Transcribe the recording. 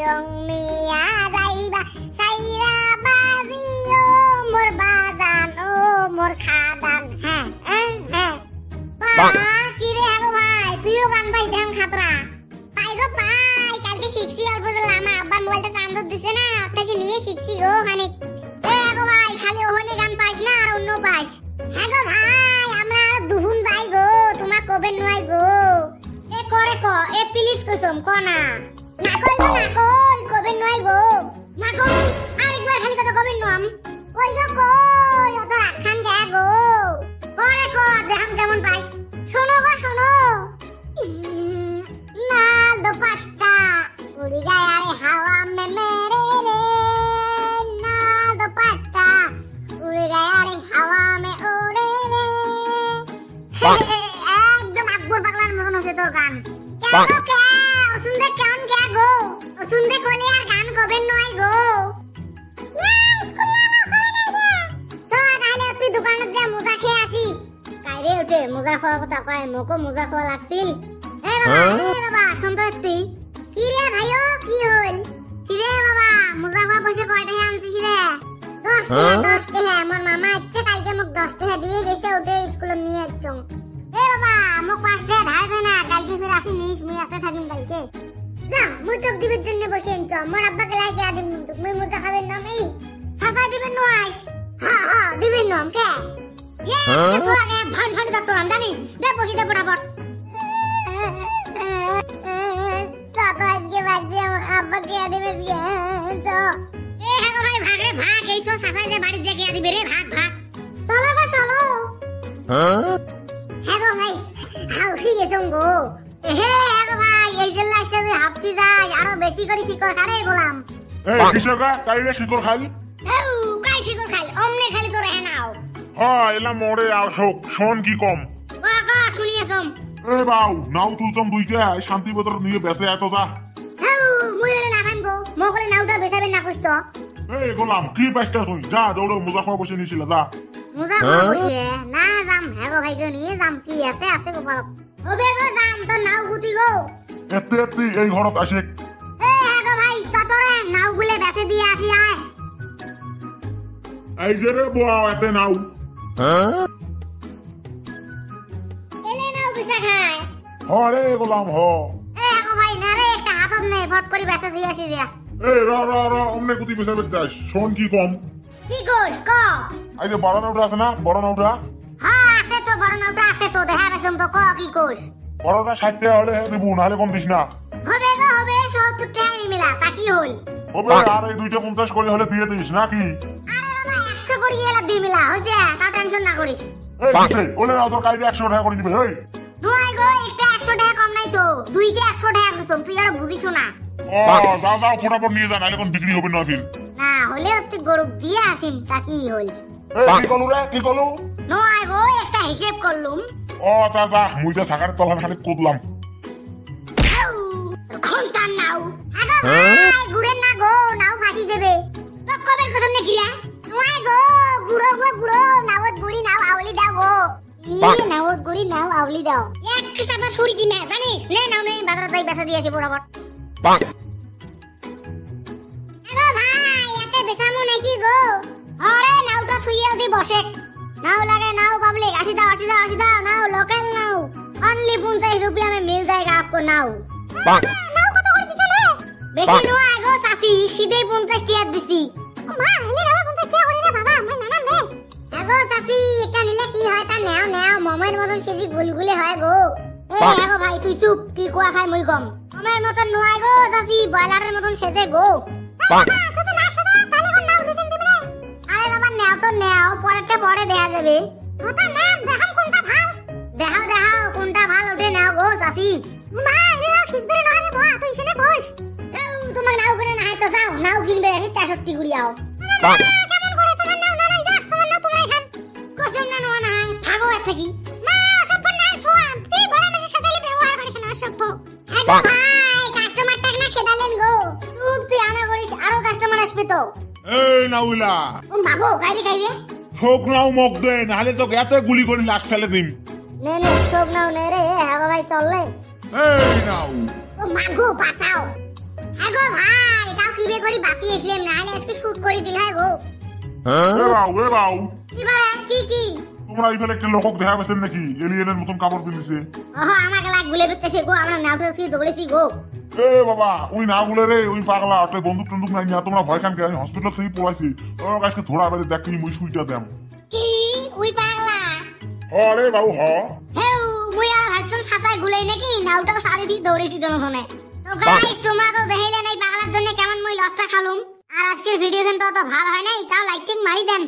রং মিয়া যাইবা সাইরা বাজিও মোর বাজান ও মোর খাদান হ্যাঁ হ্যাঁ কি রে আগো ভাই তুইও গান পাই দেম খাতরা পাই গো পাই কালকে শিখছি অল্প আমার আব্বার মোবাইলটা চার্জ দিছে না থেকে নিয়ে শিখছি গো খানিক এ আগো ভাই খালি ওখানে গান পাইস না আর অন্য পাইস হ্যাঁ গো ভাই আমরা আর দুহুন যাই গো তোমার কবে নয় গো এ করে ক এ প্লিজ কসম ক না না কই গো না কই কবে নয় গো না কই আরেকবার খালি কথা কবে নাম কই গো কই অত রাখান গে গো করে ক দেখাম কেমন পাইস শোনো গো শোনো না দোপাট্টা উড়ি গায় আরে হাওয়া মে মেরে রে না দোপাট্টা উড়ি গায় আরে হাওয়া মে ওড়ে রে একদম আকবর পাগলার মতন হচ্ছে তোর গান কেন কে শুনতে কেমন কে গো শুনতে কইলে আর গান কবে নয় গো তুই দোকানে যা মোজা খেয়ে আসি কাইরে উঠে মোজা খাওয়ার কথা কয় মোকো মোজা খাওয়া লাগছিল এ বাবা শুনতে একটি কি রে ভাইও কি হল কি রে বাবা মোজা খাওয়া বসে কয় টাকা আনছিস রে 10 টাকা আমার মামা ইচ্ছে কালকে মোক 10 টাকা দিয়ে গেছে উঠে স্কুলে নিয়ে যাচ্ছং এ বাবা মোক 5 টাকা ধার দে না কালকে ফির আসি নিস মুই একটা থাকিম কালকে যা মুই টক দিবের জন্য বসে আনছ মোর আব্বাকে লাইকে আদিম মুই মোজা খাবেন না আমি সাফা দিবেন নয় হ্যাঁ হ্যাঁ দিবেন না কে ये सोला के भन भन दा तोराम जानी दे बसि दे फटाफट साबास के बाद जे अब्बा के आदिबे जो ए हागो भाई भाग रे भाग এইসো সাসাই যে বাড়ি যে কে আদিবে রে ভাগ ভাগ চলো গো চলো হাগো ভাই হাউসি গেছং গো হে হাগো ভাই এই যে লাস্টে যে হাফটি যায় আরো বেশি করে শিকড় খারে গোলাম এই কিসকা কাইরে শিকড় খাই কাই শিকড় খাই অমনে খালি তোরে হেনাও এলা মোরে আসক শোন কি কম কাকা শুনিয়েছম এ বাউ নাও তুলছম দুইটা শান্তি বদর নিয়ে বেসে এত যা মুই হলে না ভাঙবো মগলে নাওটা বেচাবেন না কষ্ট এই গোলাম কি ব্যস্ত তুই যা দৌড়ে মোজা খাওয়া বসে নিছিল যা মোজা খাওয়া বসে না যাম হেগো ভাইকে নিয়ে যাম কি আছে গোপাল ওবে গো যাম তো নাও গুতি গো এতে এই ঘরত আসে এ হেগো ভাই সতরে নাও গুলে বেচে দিয়ে আসি আয় এই যে রে বাউ এতে নাও এলে নাও বিসা খায় হরে গোলাম হ এ হেগো ভাই না রে একটা হাতত নেই ফট করে বেচে দিয়ে আসি দিয়া এই র অমনে কুতি বেসাবে যাস শোন কি কম কি কইস ক এই যে বড় নাউটা আছে না বড় নাউটা হ্যাঁ আছে তো বড় নাওটা আছে তো দেখা গেছম তো ক কি কইস বড়টা 60 টাকা হলে দেব নালে কম দিস না হবে গো হবে 70 টাকা নিমিলা তা কি হল হবে আর এই দুইটা 50 করে হলে দিয়ে দিস নাকি আরে বাবা 100 করে এলা দিমিলা হইছে তা টেনশন না করিস এই কিসে ওলে না তোর কাইরে 100 টাকা করে দিবে এই নয় গো একটা 100 টাকা কম নাই তো দুইটা 100 টাকা কইছম তুই আর বুঝিস না ও যাও ফটাফট নিয়ে যা নালে কোন বিক্রি হবে না ফির না হলে তুই গরু দিয়ে আসিম তা কি হল এই কি কলু নয় গো একটা হিসাব করলুম ও যা মুই যা সাকারে তলাম খালি কুদলাম ঘন্টার নাও আগো ভাই গুড়ে না গো নাও ফাটি দেবে তো কবের কথা নাকি রে নয় গো গুড়ো নাওত গুড়ি নাও আউলি দাও গো নাওত গুড়ি নাও আউলি দাও এক কিসাবা ছুরি দিমে জানিস নে নাও নে বাজারে যাই বেচা দিয়ে আসি বরাবর আগো ভাই এতে বেচামু নাকি গো আরে নাওটা ছুইয়া দি বসে নাও লাগে নাও পাবলিক আসি দাও নাও লোকাল নাও অনলি 50 रुपया में मिल जाएगा आपको नाव নাও কত করে দিতে রে বেশি নয় গো চাচি সিধে 50 টাকা দিছি মা এনে রে 50 টাকা করে রে বাবা আমি নানাম রে আগো চাচি এটা নিলে কি হয় তা নাও মমের মতন সেজি গুলগুলে হয় গো এ আগো ভাই তুই চুপ কি কোয়া খাই মই কম মমের মতন নয় গো চাচি বয়লারের মতন সেজে গো যদি না সেজে তাহলে কোন নাও রিটার্ন দিবে রে আরে বাবা নাও তো নাও পরে দেয়া যাবে ওটা নাম দেখাম কোনটা ভাল দেখাও কোনটা ভাল ওঠে নাও গো চাচি মা এরা সিজবে না রে বাবা তুই সেনে বস তোমার নাও করে না তো যাও নাও কিনবে 63 গুড়িয়াও কেমন করে তোমার নাও না যা তোমার নাও তোমরা খান কসম না নাই ভাগো এত কি মা সব না ছোয়া তুই বড় মেজে সাথে ব্যবহার করিস না সব হ্যাঁ ভাই কাস্টমার টাক না খেদালেন গো তুই আনা করিস আরো কাস্টমার আসবে তো এই নাউলা ও মাগো খাইরে শোক নাও মগ দে নালে তো এত গুলি করে লাশ ফেলে দিম নে শোক নাও নে রে হ্যাঁ ভাই চললে এই নাও ও মাগো বাঁচাও আগো ভাই বিয়ে করি বাঁচি এসলাম নাহলে আজকে শুট করে দিল হ্যাঁ গো এ বাউ কি বাড়া কি কি তোমরা এইখানে একটা লোকক দেখা পেয়েছেন নাকি এলিয়েনের মতন কাপড় পিন্ধিছে ওহ আমাকে লাগ গুলে বেতেছে গো আমরা নাউটা থেকে দৌড়েছি গো এ বাবা ওই না বলে রে ওই পাগলা একটা বন্দুক টন্দুক নাই নিয়ে তোমরা ভয় খান কে আমি হসপিটাল থেকে পড়াইছি তোমার কাছে ধরা বেড়ে দেখি মুই সুইটা দেম কি ওই পাগলা আরে বাবু হ হেউ মুই আর ভাবছন ছাতায় গুলাই নাকি নাউটা সারি দিয়ে দৌড়েছি জনজনে তো গাইস তোমরা তো দেখাইলে নাই পাগলার জন্য কেমন মুই লসটা খালুম আর আজকের ভিডিও দেন তো ভালো হয় নাই তাও লাইক মারি দেন